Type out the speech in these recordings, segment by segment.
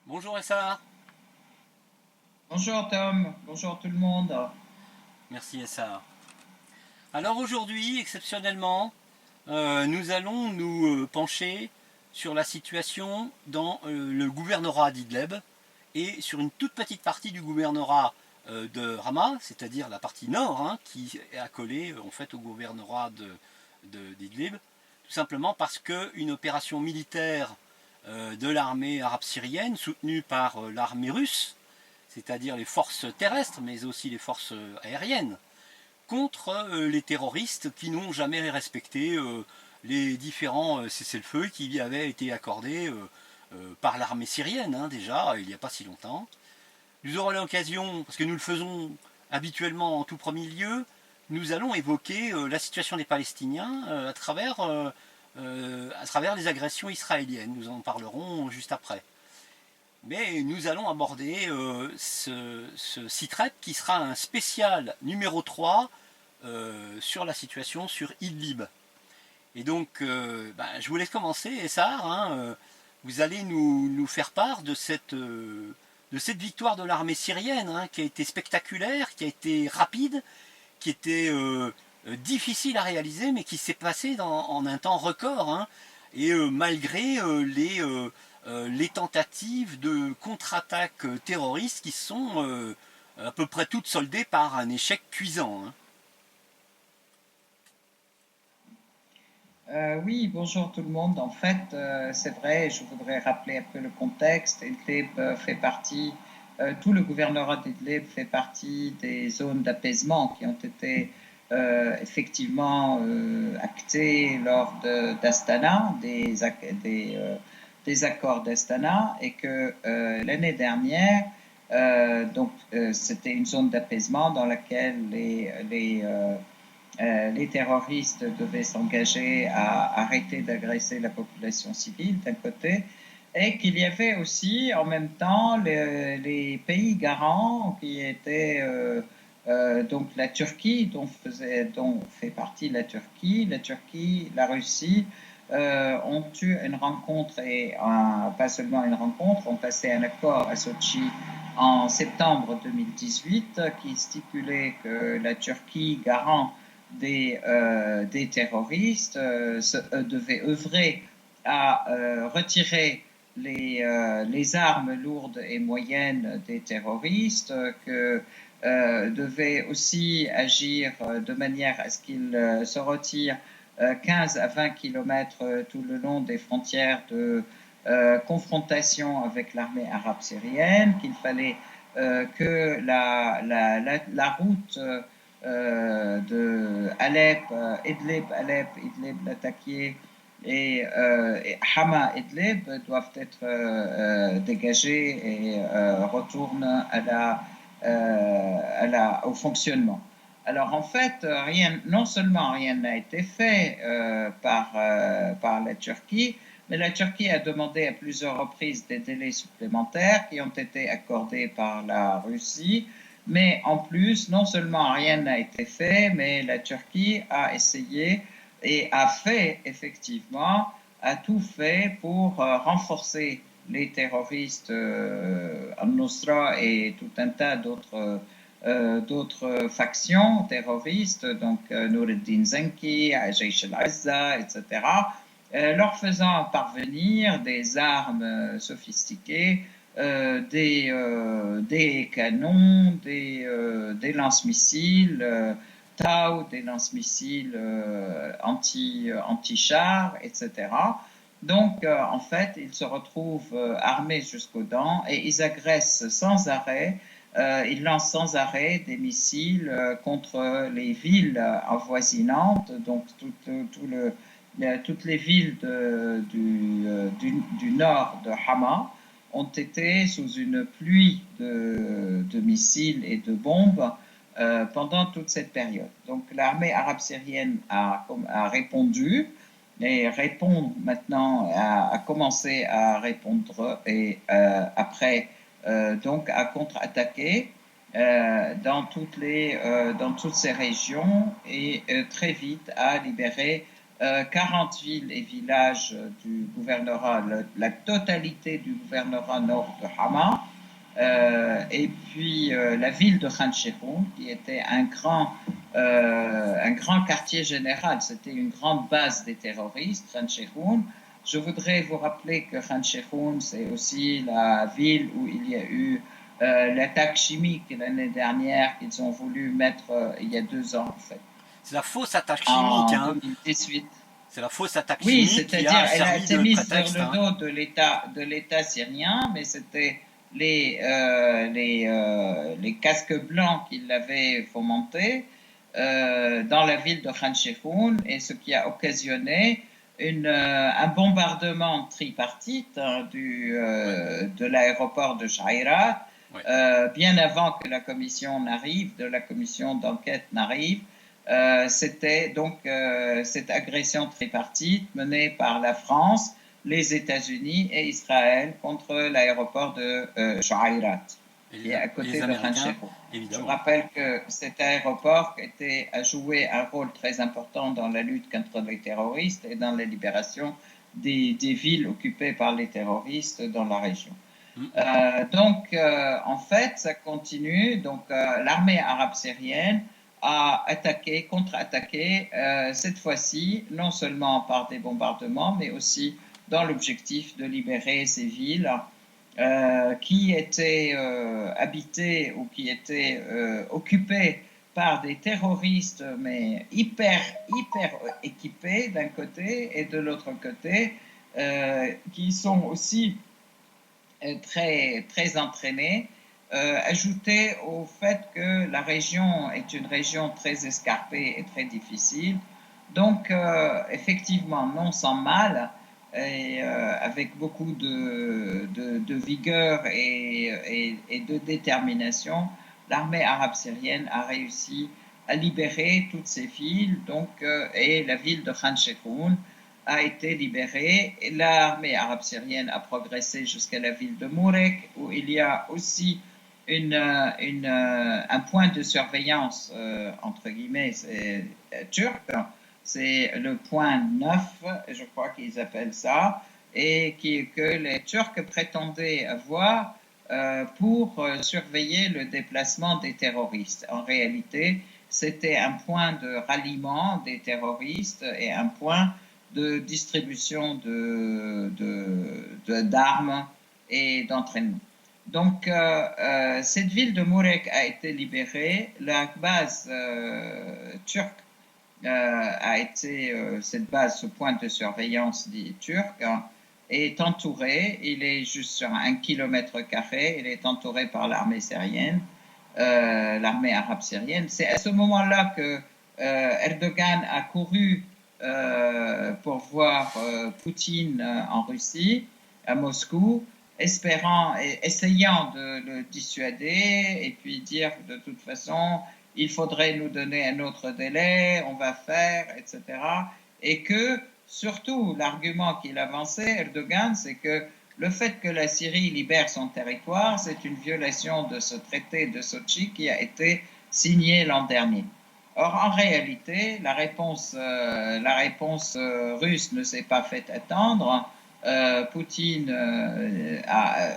Bonjour Essar. Bonjour Tom, bonjour tout le monde. Merci Essar. Alors aujourd'hui, exceptionnellement, nous allons nous pencher sur la situation dans le gouvernorat d'Idlib et sur une toute petite partie du gouvernorat de Hama, c'est-à-dire la partie nord, hein, qui est accolée en fait au gouvernorat d'Idlib, tout simplement parce qu'une opération militaire de l'armée arabe syrienne, soutenue par l'armée russe, c'est-à-dire les forces terrestres, mais aussi les forces aériennes, contre les terroristes qui n'ont jamais respecté les différents cessez-le-feu qui avaient été accordés par l'armée syrienne, hein, déjà, il n'y a pas si longtemps. Nous aurons l'occasion, parce que nous le faisons habituellement en tout premier lieu, nous allons évoquer la situation des Palestiniens à travers les agressions israéliennes. Nous en parlerons juste après. Mais nous allons aborder ce site-rep qui sera un spécial numéro 3 sur la situation sur Idlib. Et donc, je vous laisse commencer, Essar. Vous allez nous faire part de cette victoire de l'armée syrienne, hein, qui a été spectaculaire, qui a été rapide, qui était difficile à réaliser, mais qui s'est passée en un temps record. Hein, et malgré les tentatives de contre-attaque terroristes qui sont à peu près toutes soldées par un échec cuisant. Hein. Oui, bonjour tout le monde. En fait, c'est vrai, je voudrais rappeler un peu le contexte. Idlib fait partie, tout le gouvernorat d'Idlib fait partie des zones d'apaisement qui ont été effectivement actées lors d'Astana, des accords d'Astana, et que l'année dernière, c'était une zone d'apaisement dans laquelle les terroristes devaient s'engager à arrêter d'agresser la population civile d'un côté, et qu'il y avait aussi en même temps les pays garants qui étaient donc la Turquie, dont fait partie la Turquie, la Russie, ont eu une rencontre et pas seulement une rencontre, ont passé un accord à Sochi en septembre 2018 qui stipulait que la Turquie, garant des terroristes, devaient œuvrer à retirer les armes lourdes et moyennes des terroristes, que devaient aussi agir de manière à ce qu'ils se retirent 15 à 20 kilomètres tout le long des frontières de confrontation avec l'armée arabe syrienne, qu'il fallait que la route de Alep, Idlib, Latakia et Hama Idlib doivent être dégagés et retournent au fonctionnement. Alors en fait, non seulement rien n'a été fait par la Turquie, mais la Turquie a demandé à plusieurs reprises des délais supplémentaires qui ont été accordés par la Russie. Mais en plus, non seulement rien n'a été fait, mais la Turquie a essayé et a fait effectivement, a tout fait pour renforcer les terroristes Al-Nusra et tout un tas d'autres factions terroristes, donc Noureddin Zenki, Jaish al-Azza, etc., leur faisant parvenir des armes sophistiquées, des canons, des lance-missiles, Tau, des lance-missiles anti-chars, etc. Donc, en fait, ils se retrouvent armés jusqu'aux dents et ils agressent sans arrêt, ils lancent sans arrêt des missiles contre les villes avoisinantes, donc toutes les villes du nord de Hama ont été sous une pluie de missiles et de bombes pendant toute cette période. Donc l'armée arabe syrienne a répondu et répond maintenant, a commencé à répondre et après donc à contre-attaquer dans toutes ces régions et très vite à libérer 40 villes et villages du gouvernorat, la totalité du gouvernorat nord de Hama, et puis la ville de Khan Sheikhoun, qui était un grand quartier général, c'était une grande base des terroristes, Khan Sheikhoun. Je voudrais vous rappeler que Khan Sheikhoun, c'est aussi la ville où il y a eu l'attaque chimique l'année dernière qu'ils ont voulu mettre il y a 2 ans en fait. C'est la fausse attaque chimique, En hein. 2018. C'est la fausse attaque Oui, chimique qui a c'est-à-dire elle a servi été de mise sur prétexte, le hein. dos de l'État syrien, mais c'était les casques blancs qui l'avaient fomenté dans la ville de Khan Sheikhoun, et ce qui a occasionné un bombardement tripartite hein, de l'aéroport de Shayrat, Ouais. bien avant que la commission n'arrive, de la commission d'enquête n'arrive. C'était donc cette agression tripartite menée par la France, les États-Unis et Israël contre l'aéroport de Shayrat, qui est à Et côté les de Khan Américains, Sheikhoun. Je évidemment. rappelle que cet aéroport a joué un rôle très important dans la lutte contre les terroristes et dans la libération des villes occupées par les terroristes dans la région. Donc, en fait, ça continue. Donc, l'armée arabe syrienne a attaqué, contre-attaqué, cette fois-ci, non seulement par des bombardements, mais aussi dans l'objectif de libérer ces villes qui étaient habitées ou qui étaient occupées par des terroristes, mais hyper équipés d'un côté, et de l'autre côté, qui sont aussi très entraînés. Ajouté au fait que la région est une région très escarpée et très difficile. Donc, effectivement, non sans mal, et avec beaucoup de vigueur et de détermination, l'armée arabe syrienne a réussi à libérer toutes ces villes, donc, et la ville de Khan Sheikhoun a été libérée. L'armée arabe syrienne a progressé jusqu'à la ville de Mourek, où il y a aussi un point de surveillance, entre guillemets, turc. C'est le point 9, je crois qu'ils appellent ça, et que les Turcs prétendaient avoir pour surveiller le déplacement des terroristes. En réalité, c'était un point de ralliement des terroristes et un point de distribution d'armes et d'entraînement. Donc, cette ville de Mourek a été libérée. La base turque a été, cette base, ce point de surveillance dit turc, hein, est entouré. Il est juste sur 1 km². Il est entouré par l'armée syrienne, l'armée arabe syrienne. C'est à ce moment-là que Erdogan a couru pour voir Poutine en Russie, à Moscou, essayant de le dissuader et puis dire de toute façon, il faudrait nous donner un autre délai, on va faire, etc. Et que, surtout, l'argument qu'il avançait, Erdogan, c'est que le fait que la Syrie libère son territoire, c'est une violation de ce traité de Sochi qui a été signé l'an dernier. Or, en réalité, la réponse russe ne s'est pas fait attendre. Poutine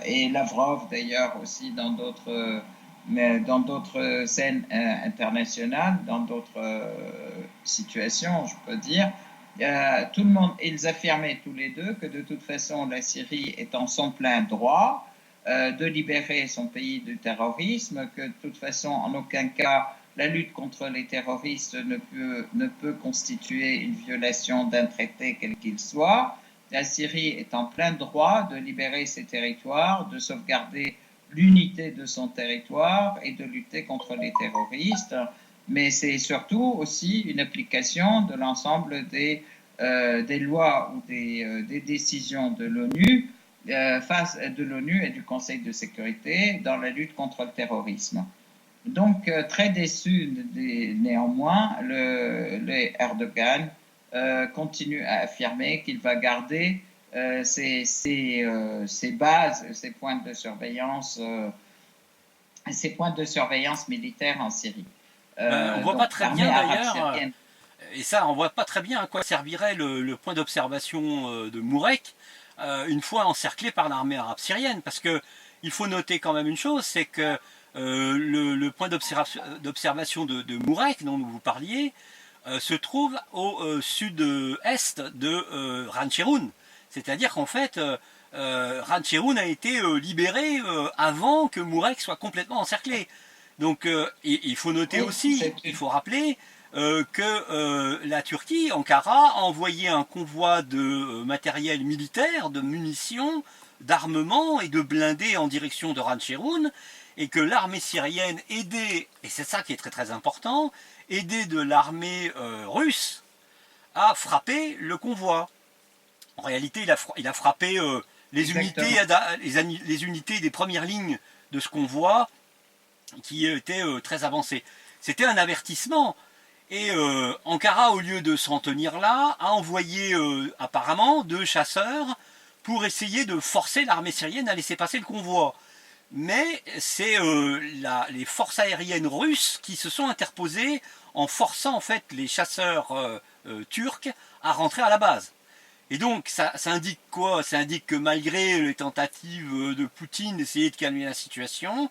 et Lavrov d'ailleurs aussi dans d'autres scènes internationales, dans d'autres situations, je peux dire. Tout le monde, ils affirmaient tous les deux que de toute façon la Syrie est en son plein droit de libérer son pays du terrorisme, que de toute façon en aucun cas la lutte contre les terroristes ne peut constituer une violation d'un traité quel qu'il soit. La Syrie est en plein droit de libérer ses territoires, de sauvegarder l'unité de son territoire et de lutter contre les terroristes. Mais c'est surtout aussi une application de l'ensemble des lois ou des décisions de l'ONU face de l'ONU et du Conseil de sécurité dans la lutte contre le terrorisme. Donc, très déçu néanmoins, le Erdogan continue à affirmer qu'il va garder ses bases, ses points de surveillance militaires en Syrie. On voit pas très bien d'ailleurs. et ça, on voit pas très bien à quoi servirait le point d'observation de Mourek une fois encerclé par l'armée arabe syrienne. Parce que il faut noter quand même une chose, c'est que le point d'observation de Mourek, dont vous parliez, se trouve au sud-est de Rancheroun. C'est-à-dire qu'en fait, Rancheroun a été libéré avant que Mourek soit complètement encerclé. Donc il faut noter Oui, aussi, il faut rappeler que la Turquie, Ankara, a envoyé un convoi de matériel militaire, de munitions, d'armement et de blindés en direction de Rancheroun, et que l'armée syrienne, aidée, et c'est ça qui est très très important, aidée de l'armée russe, a frappé le convoi. En réalité, il a frappé les unités, exactement. les unités des premières lignes de ce convoi qui étaient très avancées. C'était un avertissement. Et Ankara, au lieu de s'en tenir là, a envoyé apparemment 2 chasseurs pour essayer de forcer l'armée syrienne à laisser passer le convoi. Mais c'est les forces aériennes russes qui se sont interposées en forçant en fait les chasseurs turcs à rentrer à la base. Et donc ça indique quoi? Ça indique que malgré les tentatives de Poutine d'essayer de calmer la situation,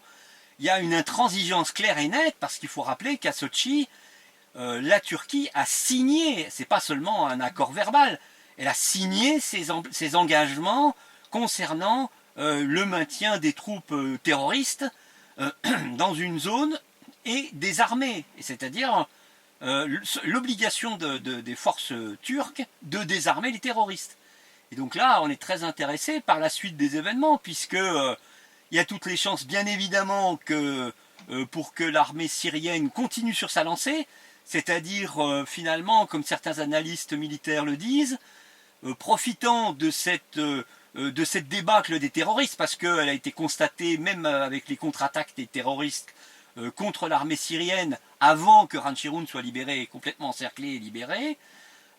il y a une intransigeance claire et nette, parce qu'il faut rappeler qu'à Sochi, la Turquie a signé, c'est pas seulement un accord verbal, elle a signé ses engagements concernant le maintien des troupes terroristes dans une zone et désarmée, c'est-à-dire l'obligation des forces turques de désarmer les terroristes. Et donc là, on est très intéressé par la suite des événements, puisque il y a toutes les chances, bien évidemment, que pour que l'armée syrienne continue sur sa lancée, c'est-à-dire finalement, comme certains analystes militaires le disent, profitant de cette débâcle des terroristes, parce qu'elle a été constatée même avec les contre-attaques des terroristes contre l'armée syrienne avant que Rancheroun soit libéré, complètement encerclé et libéré,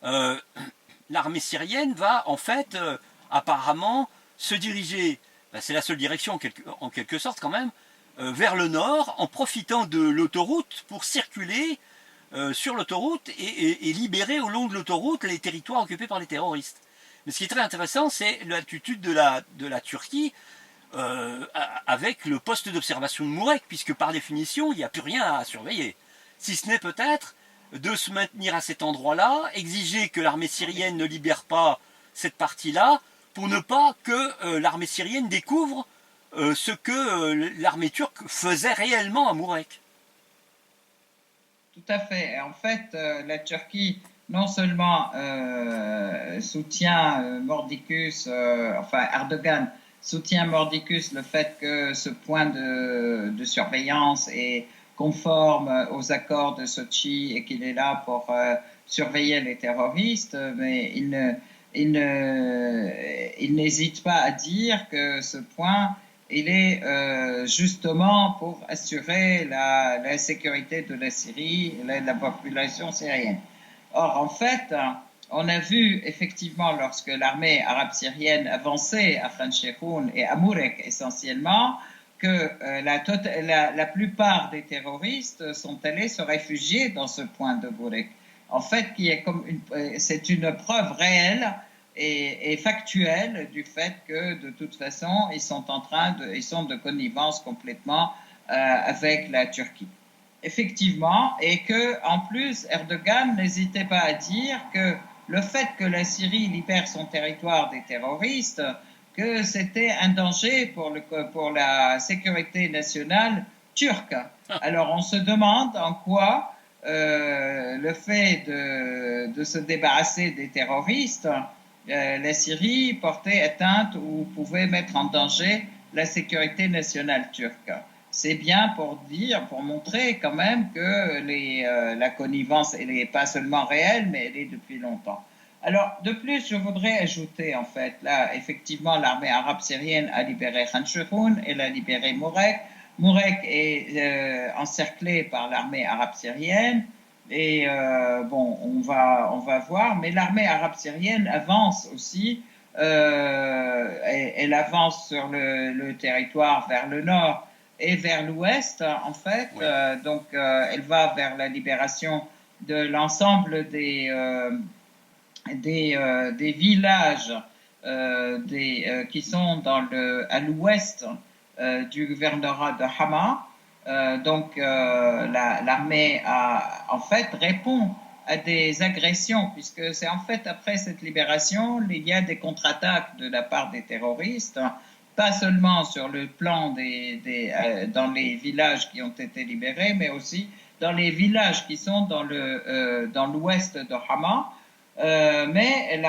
euh, l'armée syrienne va en fait apparemment se diriger, ben, c'est la seule direction en quelque sorte quand même, vers le nord en profitant de l'autoroute pour circuler sur l'autoroute et libérer au long de l'autoroute les territoires occupés par les terroristes. Mais ce qui est très intéressant, c'est l'attitude de la Turquie avec le poste d'observation de Mourek, puisque par définition, il n'y a plus rien à surveiller. Si ce n'est peut-être de se maintenir à cet endroit-là, exiger que l'armée syrienne ne libère pas cette partie-là, pour ne pas que l'armée syrienne découvre ce que l'armée turque faisait réellement à Mourek. Tout à fait. En fait, la Turquie non seulement soutient Mordicus, enfin Erdogan soutient Mordicus le fait que ce point de surveillance est conforme aux accords de Sochi et qu'il est là pour surveiller les terroristes, mais il n'hésite pas à dire que ce point il est justement pour assurer la sécurité de la Syrie et de la population syrienne. Or, en fait, on a vu effectivement lorsque l'armée arabe syrienne avançait à Khan Sheikhoun et à Mourek essentiellement, que la plupart des terroristes sont allés se réfugier dans ce point de Mourek. En fait, c'est une preuve réelle et factuelle du fait que de toute façon ils sont de connivence complètement avec la Turquie. Effectivement, et que en plus Erdogan n'hésitait pas à dire que le fait que la Syrie libère son territoire des terroristes, que c'était un danger pour la sécurité nationale turque. Alors on se demande en quoi le fait de se débarrasser des terroristes, la Syrie portait atteinte ou pouvait mettre en danger la sécurité nationale turque. C'est bien pour montrer quand même que la connivence, elle n'est pas seulement réelle, mais elle est depuis longtemps. Alors, de plus, je voudrais ajouter, en fait, là, effectivement, l'armée arabe syrienne a libéré Khan Sheikhoun, elle a libéré Mourek. Mourek est encerclé par l'armée arabe syrienne. Et bon, on va voir, mais l'armée arabe syrienne avance aussi. Elle avance sur le territoire vers le nord et vers l'ouest, en fait. Oui. Donc, elle va vers la libération de l'ensemble des villages qui sont à l'ouest du gouvernorat de Hama. Donc l'armée en fait répond à des agressions, puisque c'est en fait après cette libération, il y a des contre-attaques de la part des terroristes, pas seulement sur le plan dans les villages qui ont été libérés, mais aussi dans les villages qui sont dans l'ouest de Hama. Mais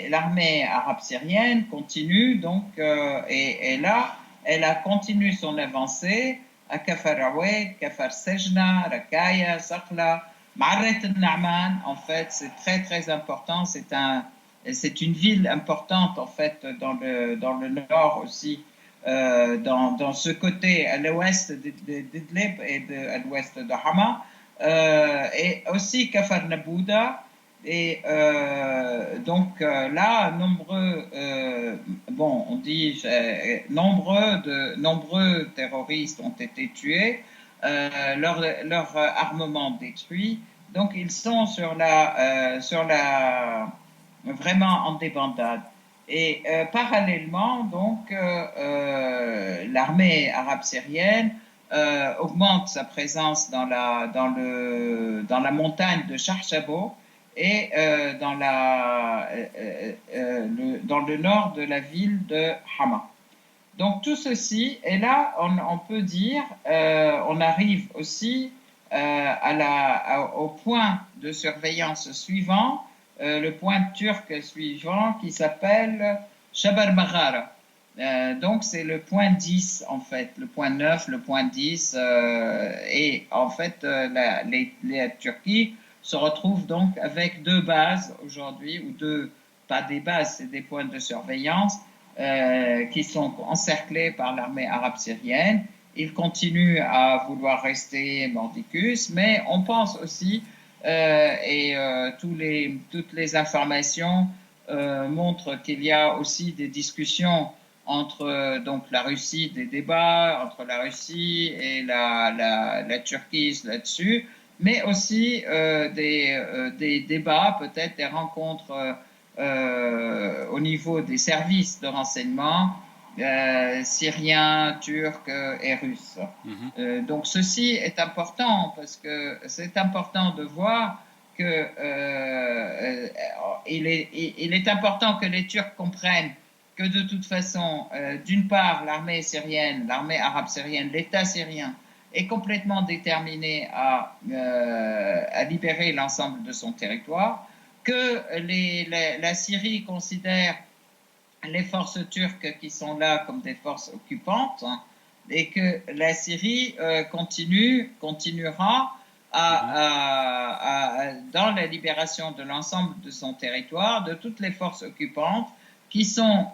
l'armée arabe syrienne continue donc et là elle a continué son avancée à Kafar Awed, Kafar Sejna, Rakaya, Sakhla, Ma'arret al-Na'man. En fait, c'est très très important. C'est une ville importante en fait dans le nord aussi, dans ce côté à l'ouest d'Idlib et à l'ouest de Hama, et aussi Kafar Nabouda. Et donc là, on dit nombreux terroristes ont été tués, leur armement détruit. Donc ils sont vraiment en débandade. Et parallèlement, donc l'armée arabe syrienne augmente sa présence dans la montagne de Charchabo et dans le nord de la ville de Hama. Donc tout ceci, et là on peut dire, on arrive aussi au point de surveillance suivant, le point turc suivant qui s'appelle Shabar Maghara. Donc c'est le point 10 en fait, le point 9, le point 10, et en fait la Turquie se retrouve donc avec deux bases aujourd'hui, ou pas des bases, c'est des points de surveillance qui sont encerclés par l'armée arabe syrienne. Ils continuent à vouloir rester mordicus, mais on pense aussi, toutes les informations montrent qu'il y a aussi des discussions entre donc la Russie, des débats entre la Russie et la Turquie là-dessus, mais aussi des débats, peut-être des rencontres au niveau des services de renseignement syriens, turcs et russes. Donc ceci est important parce que c'est important de voir que il est important que les Turcs comprennent que de toute façon, d'une part, l'armée arabe syrienne, l'État syrien est complètement déterminé à libérer l'ensemble de son territoire, que la Syrie considère les forces turques qui sont là comme des forces occupantes, hein, et que la Syrie continuera dans la libération de l'ensemble de son territoire, de toutes les forces occupantes qui sont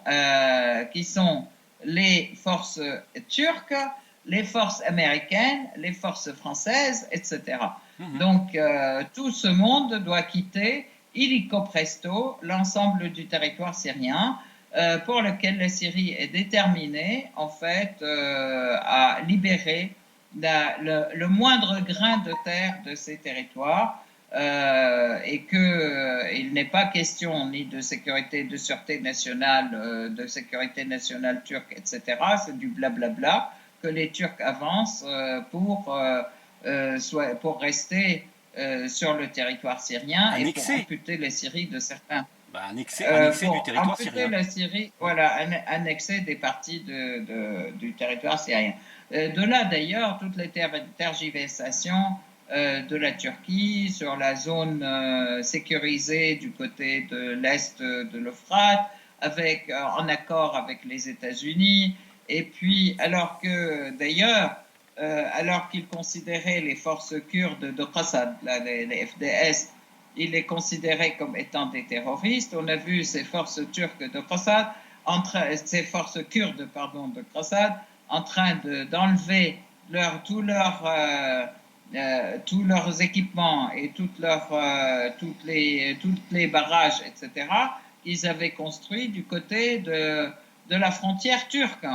les forces turques, les forces américaines, les forces françaises, etc. Donc tout ce monde doit quitter illico presto l'ensemble du territoire syrien, pour lequel la Syrie est déterminée en fait à libérer le moindre grain de terre de ces territoires, et qu'il n'est pas question ni de sûreté nationale, de sécurité nationale turque, etc. C'est du blablabla que les Turcs avancent pour rester sur le territoire syrien annexé. Et pour amputer la Syrie de certains. Annexé du territoire syrien. La Syrie, voilà, annexer des parties du territoire syrien. De là d'ailleurs toutes les tergiversations de la Turquie sur la zone sécurisée du côté de l'est de l'Euphrate, en accord avec les États-Unis. Et puis alors qu'ils considéraient les forces kurdes de Qassad, les FDS, il les considérait comme étant des terroristes. On a vu ces forces turques de Qassad, ces forces kurdes, de Qassad, en train d'enlever tous leurs équipements et tous les barrages, etc., qu'ils avaient construits du côté de la frontière turque,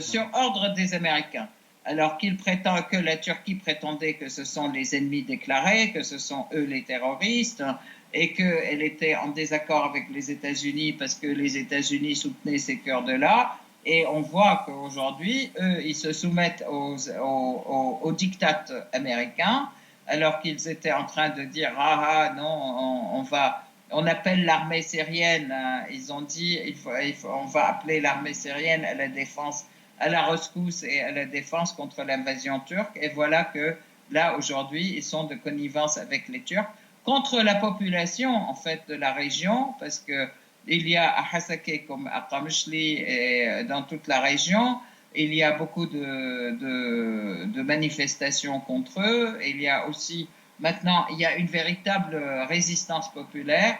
sur ordre des Américains. alors que la Turquie prétendait que ce sont les ennemis déclarés, que ce sont eux les terroristes, et qu'elle était en désaccord avec les États-Unis parce que les États-Unis soutenaient ces Kurdes-là. Et on voit qu'aujourd'hui, eux, ils se soumettent aux diktats américains, alors qu'ils étaient en train de dire ah non, on appelle l'armée syrienne. Ils ont dit on va appeler l'armée syrienne à la défense, à la rescousse et à la défense contre l'invasion turque. Et voilà que là aujourd'hui, ils sont de connivence avec les Turcs contre la population en fait de la région, parce que il y a à Hasakeh comme à Qamishli et dans toute la région, il y a beaucoup de manifestations contre eux. Il y a aussi maintenant, il y a une véritable résistance populaire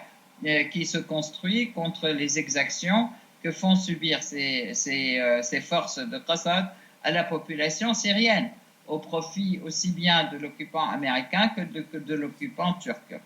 qui se construit contre les exactions que font subir ces forces de Qassad à la population syrienne, au profit aussi bien de l'occupant américain que de l'occupant turc.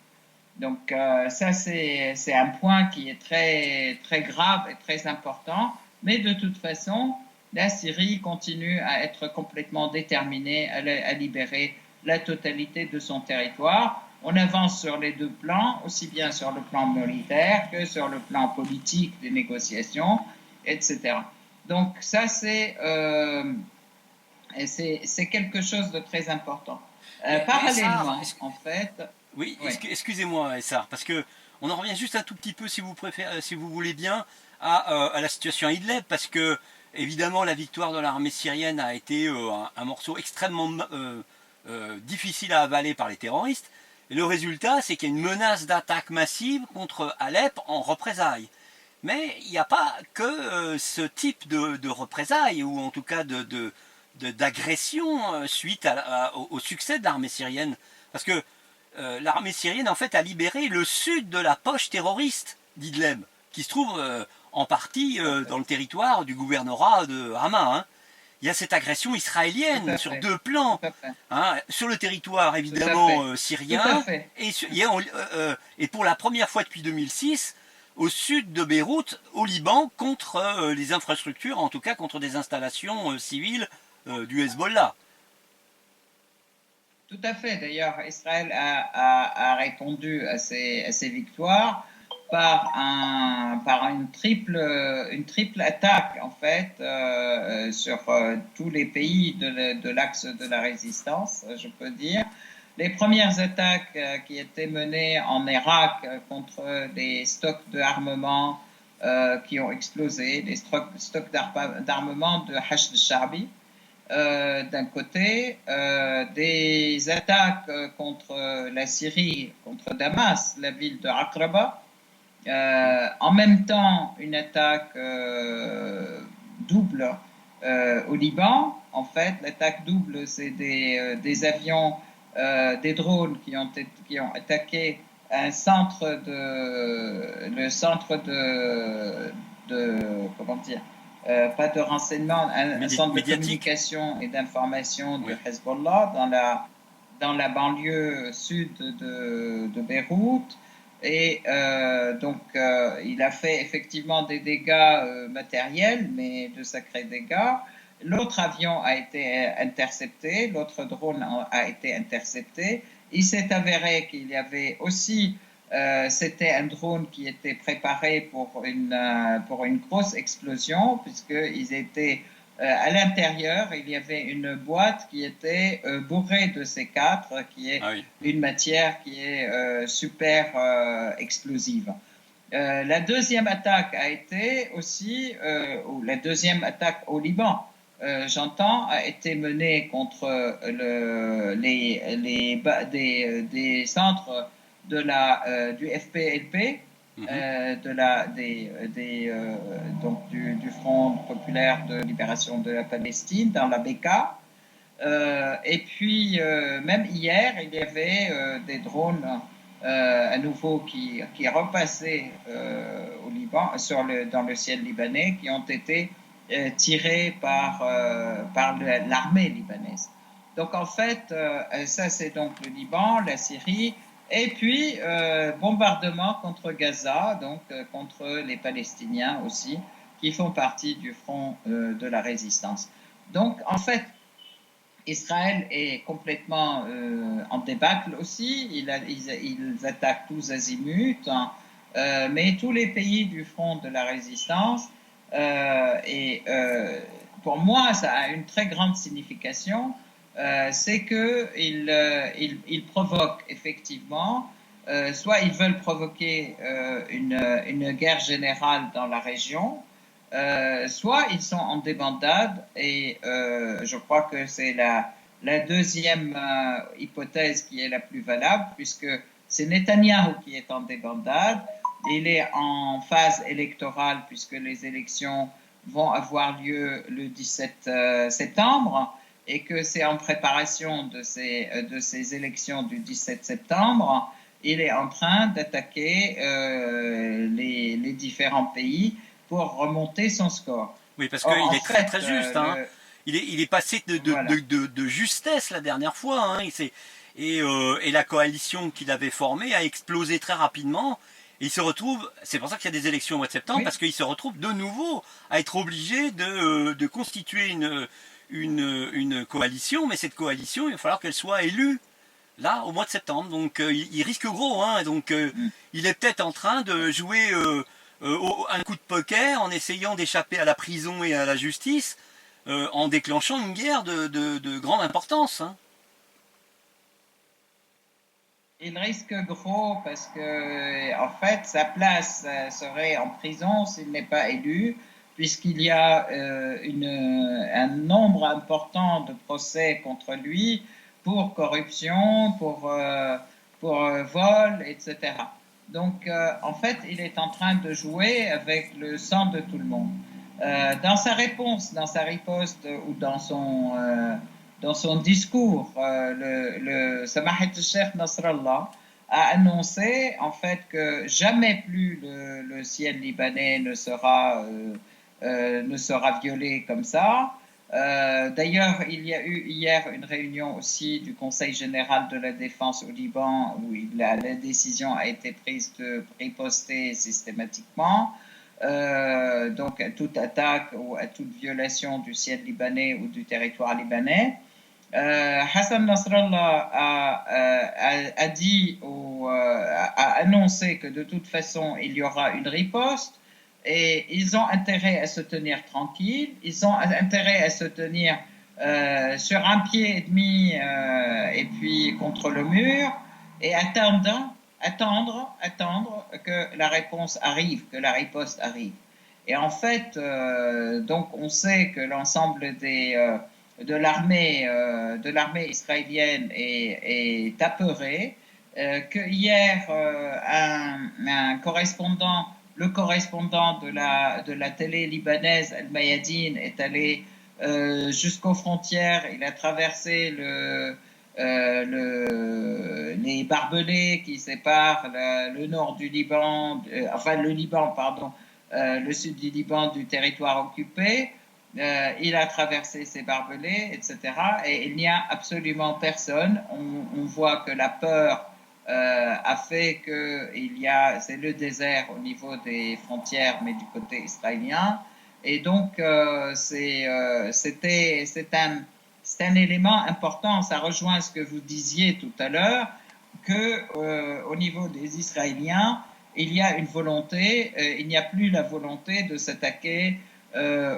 Donc ça, c'est un point qui est très, très grave et très important. Mais de toute façon, la Syrie continue à être complètement déterminée à libérer la totalité de son territoire. On avance sur les deux plans, aussi bien sur le plan militaire que sur le plan politique des négociations, etc. Donc ça, c'est quelque chose de très important. Parallèlement, en fait... Oui, excusez-moi, Essar, parce que on en revient juste un tout petit peu, si vous préférez, si vous voulez bien, à la situation à Idlib, parce que évidemment la victoire de l'armée syrienne a été un morceau extrêmement difficile à avaler par les terroristes. Et le résultat, c'est qu'il y a une menace d'attaque massive contre Alep en représailles. Mais il n'y a pas que ce type de représailles, ou en tout cas d'agression suite au succès de l'armée syrienne. Parce que l'armée syrienne en fait a libéré le sud de la poche terroriste d'Idlib, qui se trouve en partie dans le territoire du gouvernorat de Hama. Hein. Il y a cette agression israélienne sur deux plans, hein, sur le territoire évidemment syrien, et pour la première fois depuis 2006, au sud de Beyrouth, au Liban, contre les infrastructures, en tout cas contre des installations civiles du Hezbollah. Tout à fait. D'ailleurs, Israël a répondu à ces victoires par une triple attaque, en fait, sur tous les pays de l'axe de la résistance, je peux dire. Les premières attaques qui étaient menées en Irak contre des stocks d'armement qui ont explosé, des stocks d'armement de Hashd al-Sha'bi, d'un côté, des attaques contre la Syrie, contre Damas, la ville de Aqraba, en même temps une attaque double au Liban. En fait, l'attaque double, c'est des avions, des drones qui ont attaqué le centre de comment dire, pas de renseignement, un centre de communication et d'information de Hezbollah dans la banlieue sud de Beyrouth. Et donc, il a fait effectivement des dégâts matériels, mais de sacrés dégâts. L'autre avion a été intercepté, l'autre drone a été intercepté. Il s'est avéré qu'il y avait aussi c'était un drone qui était préparé pour une grosse explosion, puisqu'ils étaient à l'intérieur, il y avait une boîte qui était bourrée de C4, qui est une matière qui est super explosive. La deuxième attaque a été aussi, ou la deuxième attaque au Liban, j'entends, a été menée contre des centres du FPLP, donc du Front populaire de libération de la Palestine, dans la Bekaa. Et puis, même hier, il y avait des drones à nouveau qui repassaient au Liban, dans le ciel libanais, qui ont été tirés par l'armée libanaise. Donc, en fait, ça, c'est donc le Liban, la Syrie. Et puis, bombardement contre Gaza, donc contre les Palestiniens aussi, qui font partie du front de la résistance. Donc, en fait, Israël est complètement en débâcle aussi. Ils attaquent tous azimuts, hein. Mais tous les pays du front de la résistance. Et pour moi, ça a une très grande signification. C'est qu'ils provoquent effectivement, soit ils veulent provoquer une guerre générale dans la région, soit ils sont en débandade, et je crois que c'est la deuxième hypothèse qui est la plus valable, puisque c'est Netanyahou qui est en débandade. Il est en phase électorale, puisque les élections vont avoir lieu le 17 septembre, et que c'est en préparation de ces élections du 17 septembre. Il est en train d'attaquer les différents pays pour remonter son score. Oui, parce Or, qu'il en est très fait, très juste. Hein. Il est passé voilà. de justesse la dernière fois. Hein. Et la coalition qu'il avait formée a explosé très rapidement. Et il se retrouve, c'est pour ça qu'il y a des élections au mois de septembre, Oui, parce qu'il se retrouve de nouveau à être obligé de constituer une coalition. Mais cette coalition, il va falloir qu'elle soit élue là au mois de septembre. Donc il risque gros. Hein. Donc il est peut-être en train de jouer un coup de poker en essayant d'échapper à la prison et à la justice, en déclenchant une guerre de grande importance. Hein. il risque gros parce que, en fait, sa place serait en prison s'il n'est pas élu, puisqu'il y a un nombre important de procès contre lui pour corruption, pour vol, etc. Donc, en fait, il est en train de jouer avec le sang de tout le monde. Dans sa réponse, dans sa riposte ou dans son discours, le Samahat Sheikh Nasrallah a annoncé en fait que jamais plus le ciel libanais ne sera violé comme ça. D'ailleurs, il y a eu hier une réunion aussi du Conseil général de la défense au Liban où la décision a été prise de riposter systématiquement. Donc à toute attaque ou à toute violation du ciel libanais ou du territoire libanais. Hassan Nasrallah a dit a annoncé que de toute façon il y aura une riposte, et ils ont intérêt à se tenir tranquilles, ils ont intérêt à se tenir sur un pied et demi et puis contre le mur, et attendre que la réponse arrive, que la riposte arrive. Et en fait, donc on sait que l'ensemble de l'armée israélienne est apeuré, que hier un correspondant, le correspondant de la télé libanaise El Mayadine est allé jusqu'aux frontières. Il a traversé les barbelés qui séparent le nord du Liban, enfin le Liban, pardon, le sud du Liban du territoire occupé. Il a traversé ces barbelés, etc. Et il n'y a absolument personne. On voit que la peur a fait que c'est le désert au niveau des frontières, mais du côté israélien. Et donc, c'est un élément important. Ça rejoint ce que vous disiez tout à l'heure, que au niveau des Israéliens, il y a une volonté, il n'y a plus la volonté de s'attaquer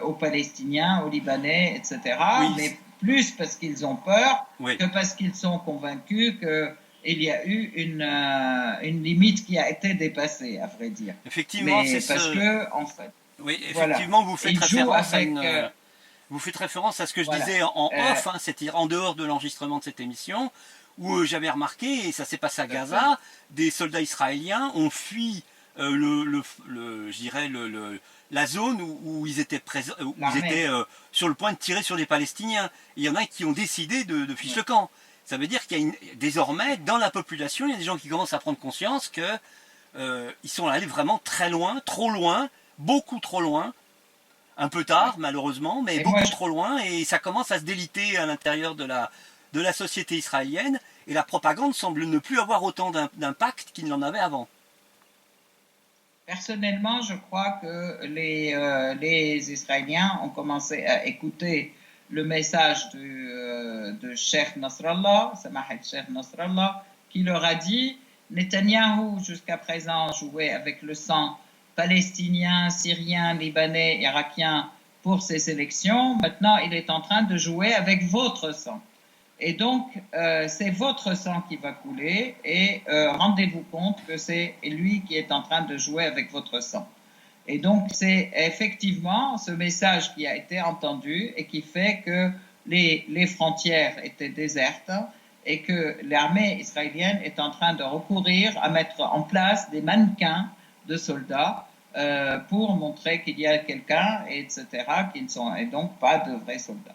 aux Palestiniens, aux Libanais, etc. Oui, Mais plus parce qu'ils ont peur oui. que parce qu'ils sont convaincus qu'il y a eu une limite qui a été dépassée, à vrai dire. Effectivement, c'est Mais parce ce. que, en fait, Oui, voilà, effectivement, vous faites ils jouent référence à avec... une. Vous faites référence à ce que je voilà. disais en Euh, off, hein, c'est-à-dire en dehors de l'enregistrement de cette émission, où j'avais remarqué, et ça s'est passé à tout à fait. Gaza, des soldats israéliens ont fui je dirais la zone où ils étaient présents, où ils étaient L'armée. sur le point de tirer sur les Palestiniens. Et il y en a qui ont décidé de ficher le camp. Ça veut dire qu'il y a désormais dans la population, il y a des gens qui commencent à prendre conscience que ils sont allés vraiment très loin, trop loin, beaucoup trop loin, un peu Ouais. tard malheureusement, mais Et moi, beaucoup trop loin, et ça commence à se déliter à l'intérieur de la société israélienne, et la propagande semble ne plus avoir autant d'impact qu'il n'en avait avant. personnellement, je crois que les Israéliens ont commencé à écouter le message de Cheikh Nasrallah, Samah el-Cheikh Nasrallah, qui leur a dit Netanyahou, jusqu'à présent, jouait avec le sang palestinien, syrien, libanais, irakien pour ces élections. Maintenant, il est en train de jouer avec votre sang. Et donc, c'est votre sang qui va couler et rendez-vous compte que c'est lui qui est en train de jouer avec votre sang. Et donc, c'est effectivement ce message qui a été entendu et qui fait que les frontières étaient désertes et que l'armée israélienne est en train de recourir à mettre en place des mannequins de soldats pour montrer qu'il y a quelqu'un, etc., qui ne sont et donc pas de vrais soldats.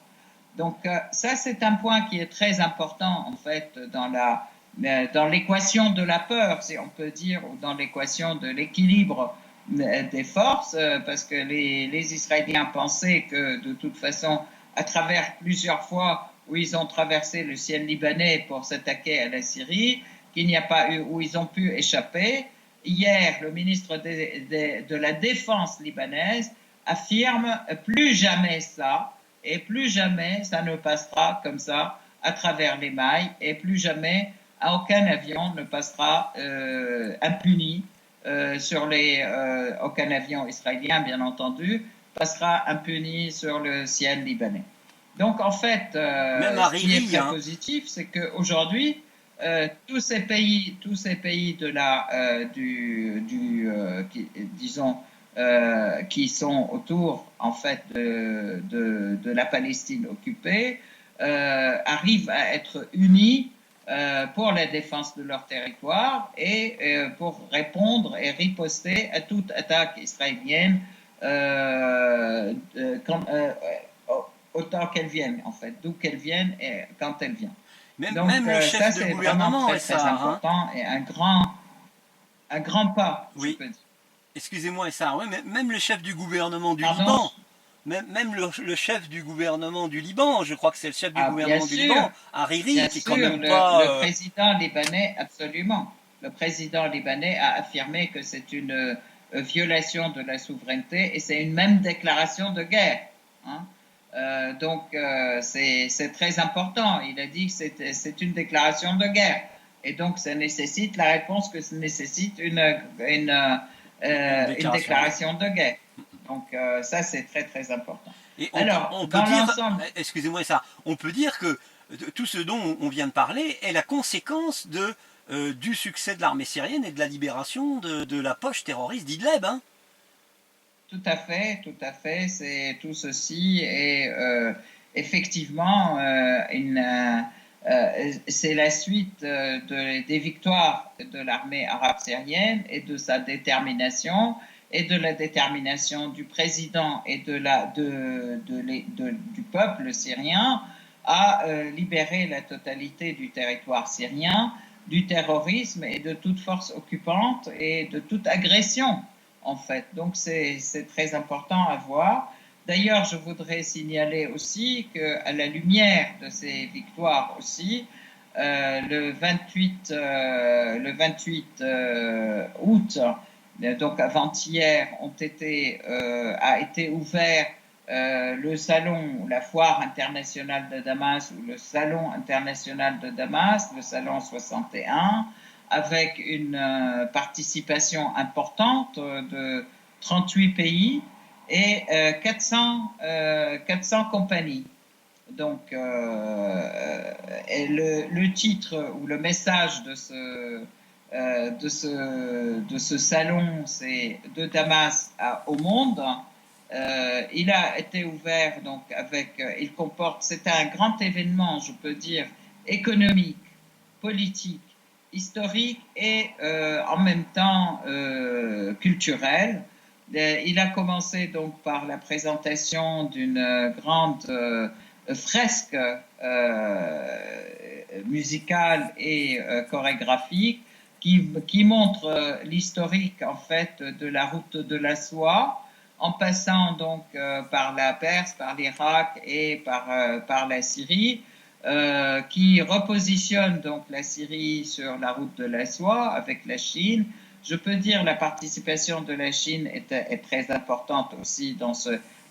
Donc ça, c'est un point qui est très important, en fait, dans l'équation de la peur, si on peut dire, ou dans l'équation de l'équilibre des forces, parce que les Israéliens pensaient que, de toute façon, à travers plusieurs fois où ils ont traversé le ciel libanais pour s'attaquer à la Syrie, qu'il n'y a pas eu, où ils ont pu échapper. Hier, le ministre de la Défense libanaise affirme plus jamais ça, et plus jamais ça ne passera comme ça à travers les mailles, et plus jamais aucun avion ne passera impuni aucun avion israélien, bien entendu, passera impuni sur le ciel libanais. Donc en fait, ce qui est très positif, c'est qu'aujourd'hui, tous ces pays de disons, qui sont autour en fait de la Palestine occupée, arrivent à être unis pour la défense de leur territoire et pour répondre et riposter à toute attaque israélienne autant qu'elle vienne, en fait, d'où qu'elle vienne et quand elle vient. Donc le chef ça, c'est vraiment très important et un grand pas, oui. je peux dire. Excusez-moi, ça, ouais, mais même le chef du gouvernement du Liban, même le chef du gouvernement du Liban, je crois que c'est le chef du gouvernement du Liban, Hariri, qui est quand même pas... Le président libanais, absolument. Le président libanais a affirmé que c'est une violation de la souveraineté et c'est une même déclaration de guerre. Hein. Donc, c'est très important. Il a dit que c'est une déclaration de guerre. Et donc, ça nécessite la réponse que ça nécessite une déclaration de guerre. Donc, ça, c'est très, très important. Et on peut dire, excusez-moi ça, on peut dire que tout ce dont on vient de parler est la conséquence du succès de l'armée syrienne et de la libération de la poche terroriste d'Idleb. Hein. Tout à fait, c'est tout ceci et effectivement c'est la suite des victoires de l'armée arabe syrienne et de sa détermination et de la détermination du président et du peuple syrien à libérer la totalité du territoire syrien du terrorisme et de toute force occupante et de toute agression. En fait. Donc, c'est très important à voir. D'ailleurs, je voudrais signaler aussi qu'à la lumière de ces victoires aussi, le 28 août, donc avant-hier, a été ouvert le salon, la foire internationale de Damas ou le salon international de Damas, le salon 61, avec une participation importante de 38 pays et 400 compagnies. Donc, et le titre ou le message de ce salon, c'est de Damas au monde. Il a été ouvert donc c'est un grand événement, je peux dire, économique, politique, historique et en même temps culturel. Il a commencé donc par la présentation d'une grande fresque musicale et chorégraphique qui montre l'historique en fait de la route de la soie, en passant donc par la Perse, par l'Irak et par la Syrie. Qui repositionne donc la Syrie sur la route de la soie avec la Chine. Je peux dire la participation de la Chine est très importante aussi dans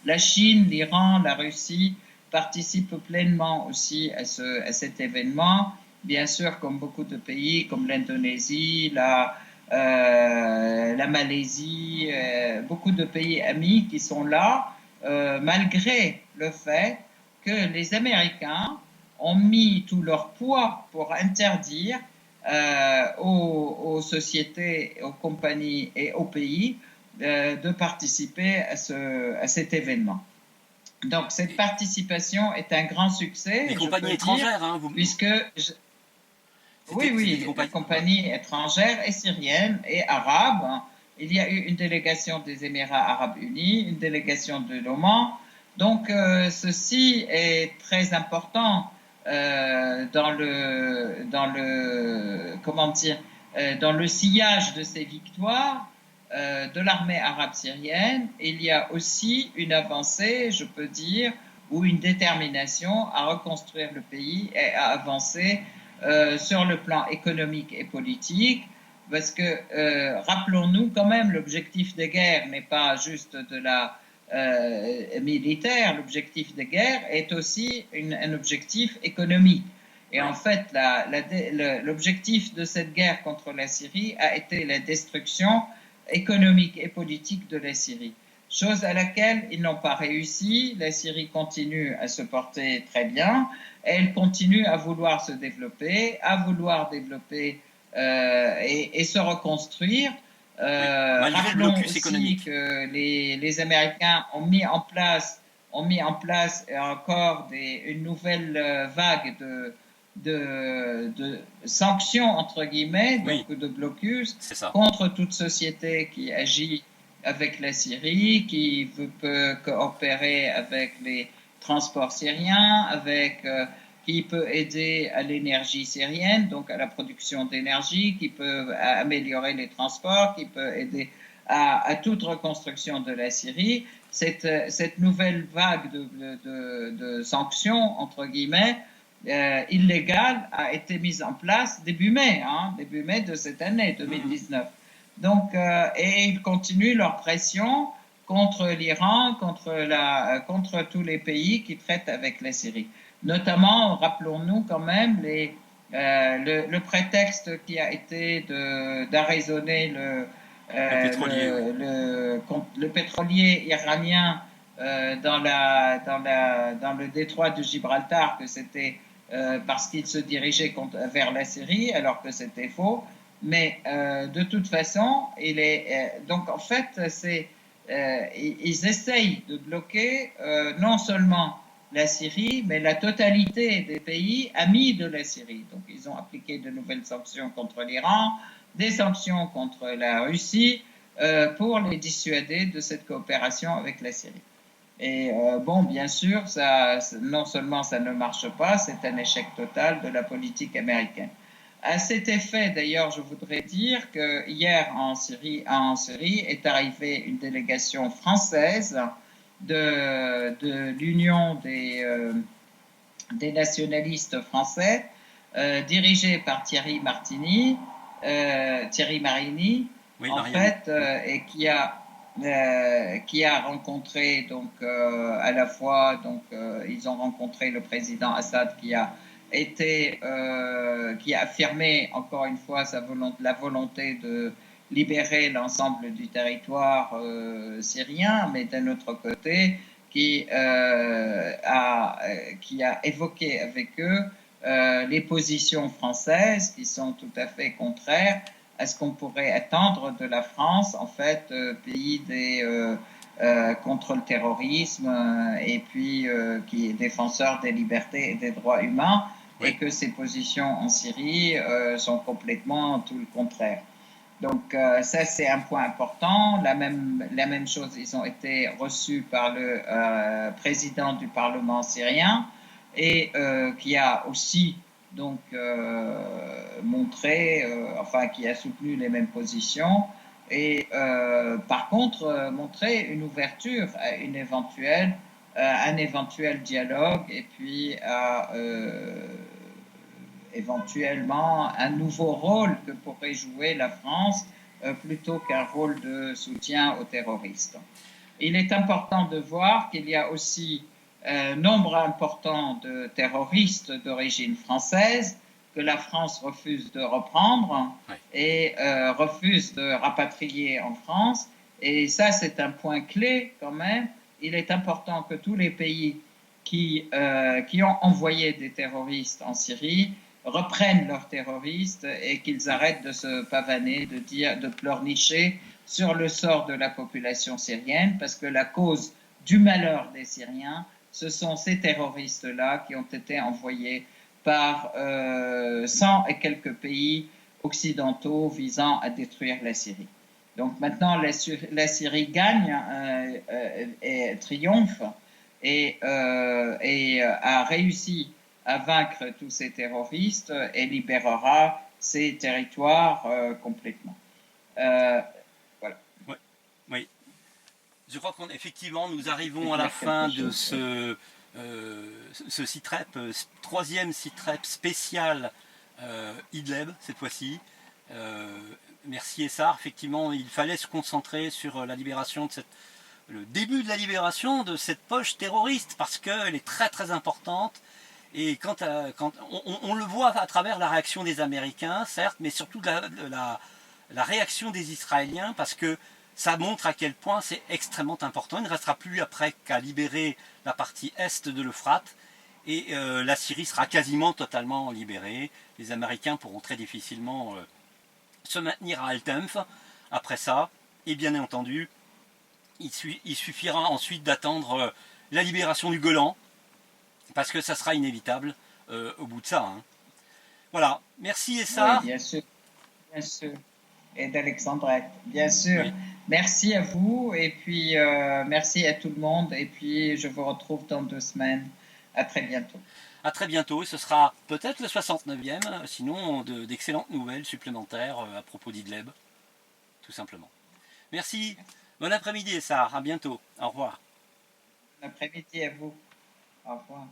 la Chine, l'Iran, la Russie participe pleinement aussi à cet événement. Bien sûr, comme beaucoup de pays, comme l'Indonésie, la Malaisie, beaucoup de pays amis qui sont là, malgré le fait que les Américains ont mis tout leur poids pour interdire aux sociétés, aux compagnies et aux pays de participer à cet événement. Donc cette participation est un grand succès. Les compagnies étrangères, hein, puisque oui, les compagnies étrangères et syriennes et arabes. Il y a eu une délégation des Émirats arabes unis, une délégation de l'Oman. Donc ceci est très important dans le sillage de ces victoires de l'armée arabe syrienne. Il y a aussi une avancée, je peux dire, ou une détermination à reconstruire le pays et à avancer sur le plan économique et politique, parce que rappelons-nous quand même, l'objectif des guerres n'est pas juste de la militaire, l'objectif des guerres est aussi un objectif économique. Et en fait, l'objectif de cette guerre contre la Syrie a été la destruction économique et politique de la Syrie, chose à laquelle ils n'ont pas réussi. La Syrie continue à se porter très bien, elle continue à vouloir se développer, et se reconstruire. Rappelons aussi économique. Que les Américains ont mis en place encore une nouvelle vague de sanctions, entre guillemets, donc de blocus contre toute société qui agit avec la Syrie, qui peut coopérer avec les transports syriens, qui peut aider à l'énergie syrienne, donc à la production d'énergie, qui peut améliorer les transports, qui peut aider à toute reconstruction de la Syrie. Cette nouvelle vague de sanctions, entre guillemets, illégale a été mise en place début mai de cette année 2019. Donc, et ils continuent leur pression contre l'Iran, contre tous les pays qui traitent avec la Syrie. Notamment, rappelons-nous quand même le prétexte qui a été d'arraisonner le pétrolier iranien dans le détroit de Gibraltar, que c'était parce qu'il se dirigeait vers la Syrie, alors que c'était faux. Mais de toute façon, donc en fait, ils essayent de bloquer non seulement la Syrie, mais la totalité des pays amis de la Syrie. Donc ils ont appliqué de nouvelles sanctions contre l'Iran, des sanctions contre la Russie, pour les dissuader de cette coopération avec la Syrie. Et bon, bien sûr, non seulement ça ne marche pas, c'est un échec total de la politique américaine. À cet effet, d'ailleurs, je voudrais dire que hier en Syrie est arrivée une délégation française de l'Union des nationalistes français, dirigée par Thierry Marini, oui, en fait, et qui a rencontré donc à la fois ils ont rencontré le président Assad qui a affirmé encore une fois la volonté de libérer l'ensemble du territoire syrien, mais d'un autre côté qui a évoqué avec eux les positions françaises qui sont tout à fait contraires à ce qu'on pourrait attendre de la France, en fait, pays contre le terrorisme et puis qui est défenseur des libertés et des droits humains, oui. Et que ses positions en Syrie sont complètement tout le contraire. Donc ça, c'est un point important. La même chose, ils ont été reçus par le président du Parlement syrien et qui a aussi donc qui a soutenu les mêmes positions et par contre montrer une ouverture à un éventuel dialogue et puis à éventuellement un nouveau rôle que pourrait jouer la France plutôt qu'un rôle de soutien aux terroristes. Il est important de voir qu'il y a aussi nombre important de terroristes d'origine française que la France refuse de reprendre et refuse de rapatrier en France. Et ça, c'est un point clé quand même. Il est important que tous les pays qui ont envoyé des terroristes en Syrie reprennent leurs terroristes et qu'ils arrêtent de se pavaner, de pleurnicher sur le sort de la population syrienne, parce que la cause du malheur des Syriens, ce sont ces terroristes-là qui ont été envoyés par 100 et quelques pays occidentaux visant à détruire la Syrie. Donc maintenant, la Syrie gagne et triomphe et a réussi à vaincre tous ces terroristes et libérera ces territoires complètement. Voilà. Ouais. Oui. Je crois qu'effectivement, nous arrivons à la fin de ce CITREP, troisième CITREP spécial Idlib, cette fois-ci. Merci Essar, effectivement, il fallait se concentrer sur la libération de le début de la libération de cette poche terroriste, parce qu'elle est très très importante. Et quand on le voit à travers la réaction des Américains, certes, mais surtout la réaction des Israéliens, parce que ça montre à quel point c'est extrêmement important. Il ne restera plus après qu'à libérer la partie est de l'Euphrate, et la Syrie sera quasiment totalement libérée. Les Américains pourront très difficilement se maintenir à Al-Tenf après ça, et bien entendu, il suffira ensuite d'attendre la libération du Golan, parce que ça sera inévitable au bout de ça. Hein. Voilà, merci Essar. Oui, bien sûr. Et d'Alexandrette, bien sûr. Oui. Merci à vous et puis merci à tout le monde et puis je vous retrouve dans 2 semaines. À très bientôt. À très bientôt, et ce sera peut-être le 69e, sinon d'excellentes nouvelles supplémentaires à propos d'Idlib, tout simplement. Merci, bon après-midi Essar, à bientôt, au revoir. Bon après-midi à vous, au revoir.